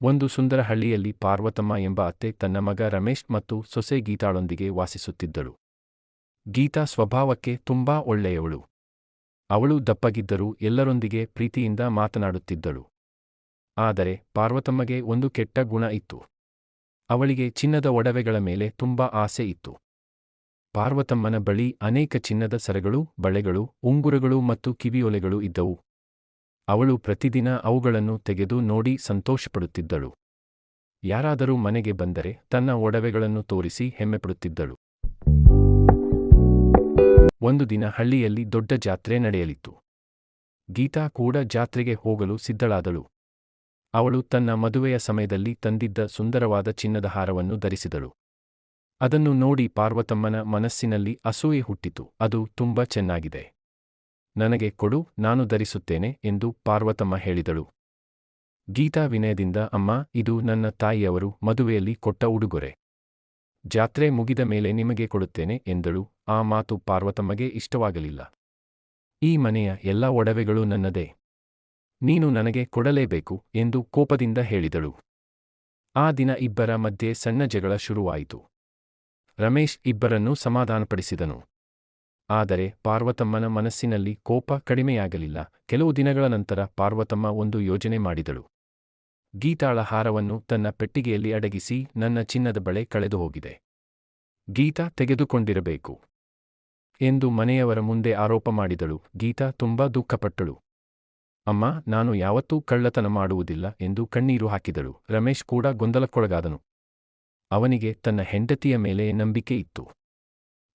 ಒಂದು ಸುಂದರ ಹಳ್ಳಿಯಲ್ಲಿ ಪಾರ್ವತಮ್ಮ ಎಂಬ ಅತ್ತೆ ತನ್ನ ಮಗ ರಮೇಶ್ ಮತ್ತು ಸೊಸೆ ಗೀತಾಳೊಂದಿಗೆ ವಾಸಿಸುತ್ತಿದ್ದಳು. ಗೀತಾ ಸ್ವಭಾವಕ್ಕೆ ತುಂಬಾ ಒಳ್ಳೆಯವಳು. ಅವಳು ದಪ್ಪಗಿದ್ದರೂ ಎಲ್ಲರೊಂದಿಗೆ ಪ್ರೀತಿಯಿಂದ ಮಾತನಾಡುತ್ತಿದ್ದಳು. ಆದರೆ ಪಾರ್ವತಮ್ಮಗೆ ಒಂದು ಕೆಟ್ಟ ಗುಣ ಇತ್ತು. ಅವಳಿಗೆ ಚಿನ್ನದ ಒಡವೆಗಳ ಮೇಲೆ ತುಂಬಾ ಆಸೆ ಇತ್ತು. ಪಾರ್ವತಮ್ಮನ ಬಳಿ ಅನೇಕ ಚಿನ್ನದ ಸರಗಳು, ಬಳೆಗಳು, ಉಂಗುರಗಳು ಮತ್ತು ಕಿವಿಯೋಲೆಗಳು ಇದ್ದವು. ಅವಳು ಪ್ರತಿದಿನ ಅವುಗಳನ್ನು ತೆಗೆದು ನೋಡಿ ಸಂತೋಷಪಡುತ್ತಿದ್ದಳು. ಯಾರಾದರೂ ಮನೆಗೆ ಬಂದರೆ ತನ್ನ ಒಡವೆಗಳನ್ನು ತೋರಿಸಿ ಹೆಮ್ಮೆಪಡುತ್ತಿದ್ದಳು. ಒಂದು ದಿನ ಹಳ್ಳಿಯಲ್ಲಿ ದೊಡ್ಡ ಜಾತ್ರೆ ನಡೆಯಲಿತ್ತು. ಗೀತಾ ಕೂಡ ಜಾತ್ರೆಗೆ ಹೋಗಲು ಸಿದ್ಧಳಾದಳು. ಅವಳು ತನ್ನ ಮದುವೆಯ ಸಮಯದಲ್ಲಿ ತಂದಿದ್ದ ಸುಂದರವಾದ ಚಿನ್ನದ ಹಾರವನ್ನು ಧರಿಸಿದಳು. ಅದನ್ನು ನೋಡಿ ಪಾರ್ವತಮ್ಮನ ಮನಸ್ಸಿನಲ್ಲಿ ಅಸೂಯೆ ಹುಟ್ಟಿತು. ಅದು ತುಂಬಾ ಚೆನ್ನಾಗಿದೆ. ನನಗೆ ಕೊಡು, ನಾನು ಧರಿಸುತ್ತೇನೆ ಎಂದು ಪಾರ್ವತಮ್ಮ ಹೇಳಿದಳು. ಗೀತಾ ವಿನಯದಿಂದ, ಅಮ್ಮ, ಇದು ನನ್ನ ತಾಯಿಯವರು ಮದುವೆಯಲ್ಲಿ ಕೊಟ್ಟ ಉಡುಗೊರೆ. ಜಾತ್ರೆ ಮುಗಿದ ಮೇಲೆ ನಿಮಗೆ ಕೊಡುತ್ತೇನೆ ಎಂದಳು. ಆ ಮಾತು ಪಾರ್ವತಮ್ಮಗೆ ಇಷ್ಟವಾಗಲಿಲ್ಲ. ಈ ಮನೆಯ ಎಲ್ಲ ಒಡವೆಗಳು ನನ್ನದೇ. ನೀನು ನನಗೆ ಕೊಡಲೇಬೇಕು ಎಂದು ಕೋಪದಿಂದ ಹೇಳಿದಳು. ಆ ದಿನ ಇಬ್ಬರ ಮಧ್ಯೆ ಸಣ್ಣ ಜಗಳ ಶುರುವಾಯಿತು. ರಮೇಶ್ ಇಬ್ಬರನ್ನೂ ಸಮಾಧಾನಪಡಿಸಿದನು. ಆದರೆ ಪಾರ್ವತಮ್ಮನ ಮನಸ್ಸಿನಲ್ಲಿ ಕೋಪ ಕಡಿಮೆಯಾಗಲಿಲ್ಲ. ಕೆಲವು ದಿನಗಳ ನಂತರ ಪಾರ್ವತಮ್ಮ ಒಂದು ಯೋಜನೆ ಮಾಡಿದಳು. ಗೀತಾಳ ಹಾರವನ್ನು ತನ್ನ ಪೆಟ್ಟಿಗೆಯಲ್ಲಿ ಅಡಗಿಸಿ, ನನ್ನ ಚಿನ್ನದ ಬಳೆ ಕಳೆದು ಹೋಗಿದೆ, ಗೀತಾ ತೆಗೆದುಕೊಂಡಿರಬೇಕು ಎಂದು ಮನೆಯವರ ಮುಂದೆ ಆರೋಪ ಮಾಡಿದಳು. ಗೀತಾ ತುಂಬಾ ದುಃಖಪಟ್ಟಳು. ಅಮ್ಮ, ನಾನು ಯಾವತ್ತೂ ಕಳ್ಳತನ ಮಾಡುವುದಿಲ್ಲ ಎಂದು ಕಣ್ಣೀರು ಹಾಕಿದಳು. ರಮೇಶ್ ಕೂಡ ಗೊಂದಲಕ್ಕೊಳಗಾದನು. ಅವನಿಗೆ ತನ್ನ ಹೆಂಡತಿಯ ಮೇಲೆ ನಂಬಿಕೆ ಇತ್ತು.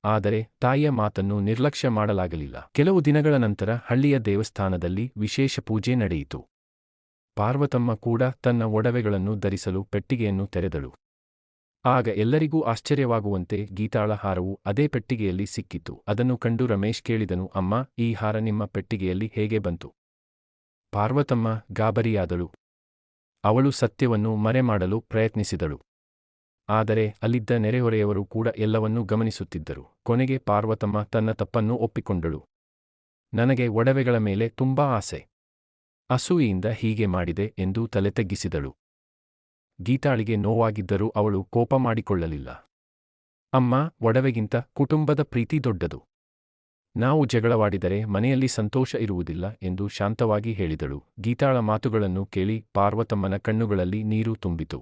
ಆದರೆ ತಾಯಿಯ ಮಾತನ್ನು ನಿರ್ಲಕ್ಷ್ಯ ಮಾಡಲಾಗಲಿಲ್ಲ. ಕೆಲವು ದಿನಗಳ ನಂತರ ಹಳ್ಳಿಯ ದೇವಸ್ಥಾನದಲ್ಲಿ ವಿಶೇಷ ಪೂಜೆ ನಡೆಯಿತು. ಪಾರ್ವತಮ್ಮ ಕೂಡ ತನ್ನ ಒಡವೆಗಳನ್ನು ಧರಿಸಲು ಪೆಟ್ಟಿಗೆಯನ್ನು ತೆರೆದಳು. ಆಗ ಎಲ್ಲರಿಗೂ ಆಶ್ಚರ್ಯವಾಗುವಂತೆ ಗೀತಾಳ ಹಾರವು ಅದೇ ಪೆಟ್ಟಿಗೆಯಲ್ಲಿ ಸಿಕ್ಕಿತು. ಅದನ್ನು ಕಂಡು ರಮೇಶ್ ಕೇಳಿದನು, ಅಮ್ಮ, ಈ ಹಾರ ನಿಮ್ಮ ಪೆಟ್ಟಿಗೆಯಲ್ಲಿ ಹೇಗೆ ಬಂತು? ಪಾರ್ವತಮ್ಮ ಗಾಬರಿಯಾದಳು. ಅವಳು ಸತ್ಯವನ್ನು ಮರೆಮಾಡಲು ಪ್ರಯತ್ನಿಸಿದಳು. ಆದರೆ ಅಲ್ಲಿದ್ದ ನೆರೆಹೊರೆಯವರು ಕೂಡ ಎಲ್ಲವನ್ನೂ ಗಮನಿಸುತ್ತಿದ್ದರು. ಕೊನೆಗೆ ಪಾರ್ವತಮ್ಮ ತನ್ನ ತಪ್ಪನ್ನು ಒಪ್ಪಿಕೊಂಡಳು. ನನಗೆ ಒಡವೆಗಳ ಮೇಲೆ ತುಂಬಾ ಆಸೆ. ಅಸೂಯೆಯಿಂದ ಹೀಗೆ ಮಾಡಿದೆ ಎಂದು ತಲೆ ತಗ್ಗಿಸಿದಳು. ಗೀತಾಳಿಗೆ ನೋವಾಗಿದ್ದರೂ ಅವಳು ಕೋಪ ಮಾಡಿಕೊಳ್ಳಲಿಲ್ಲ. ಅಮ್ಮ, ಒಡವೆಗಿಂತ ಕುಟುಂಬದ ಪ್ರೀತಿ ದೊಡ್ಡದು. ನಾವು ಜಗಳವಾಡಿದರೆ ಮನೆಯಲ್ಲಿ ಸಂತೋಷ ಇರುವುದಿಲ್ಲ ಎಂದು ಶಾಂತವಾಗಿ ಹೇಳಿದಳು. ಗೀತಾಳ ಮಾತುಗಳನ್ನು ಕೇಳಿ ಪಾರ್ವತಮ್ಮನ ಕಣ್ಣುಗಳಲ್ಲಿ ನೀರು ತುಂಬಿತು.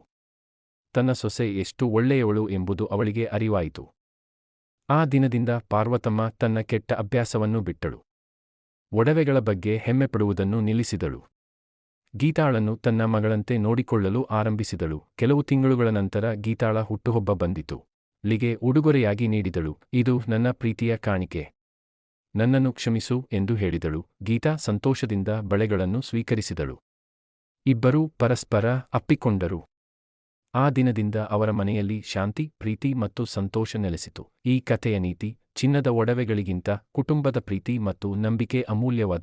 ತನ್ನ ಸೊಸೆ ಎಷ್ಟು ಒಳ್ಳೆಯವಳು ಎಂಬುದು ಅವಳಿಗೆ ಅರಿವಾಯಿತು. ಆ ದಿನದಿಂದ ಪಾರ್ವತಮ್ಮ ತನ್ನ ಕೆಟ್ಟ ಅಭ್ಯಾಸವನ್ನು ಬಿಟ್ಟಳು. ಒಡವೆಗಳ ಬಗ್ಗೆ ಹೆಮ್ಮೆಪಡುವುದನ್ನು ನಿಲ್ಲಿಸಿದಳು. ಗೀತಾಳನ್ನು ತನ್ನ ಮಗಳಂತೆ ನೋಡಿಕೊಳ್ಳಲು ಆರಂಭಿಸಿದಳು. ಕೆಲವು ತಿಂಗಳುಗಳ ನಂತರ ಗೀತಾಳ ಹುಟ್ಟುಹಬ್ಬ ಬಂದಿತು. ಳಿಗೆ ಉಡುಗೊರೆಯಾಗಿ ನೀಡಿದಳು. ಇದು ನನ್ನ ಪ್ರೀತಿಯ ಕಾಣಿಕೆ. ನನ್ನನ್ನು ಕ್ಷಮಿಸು ಎಂದು ಹೇಳಿದಳು. ಗೀತಾ ಸಂತೋಷದಿಂದ ಬಳೆಗಳನ್ನು ಸ್ವೀಕರಿಸಿದಳು. ಇಬ್ಬರೂ ಪರಸ್ಪರ ಅಪ್ಪಿಕೊಂಡರು. ಆ ದಿನದಿಂದ ಅವರ ಮನೆಯಲ್ಲಿ ಶಾಂತಿ, ಪ್ರೀತಿ ಮತ್ತು ಸಂತೋಷ ನೆಲೆಸಿತು. ಈ ಕಥೆಯ ನೀತಿ: ಚಿನ್ನದ ಒಡವೆಗಳಿಗಿಂತ ಕುಟುಂಬದ ಪ್ರೀತಿ ಮತ್ತು ನಂಬಿಕೆ ಅಮೂಲ್ಯವಾದ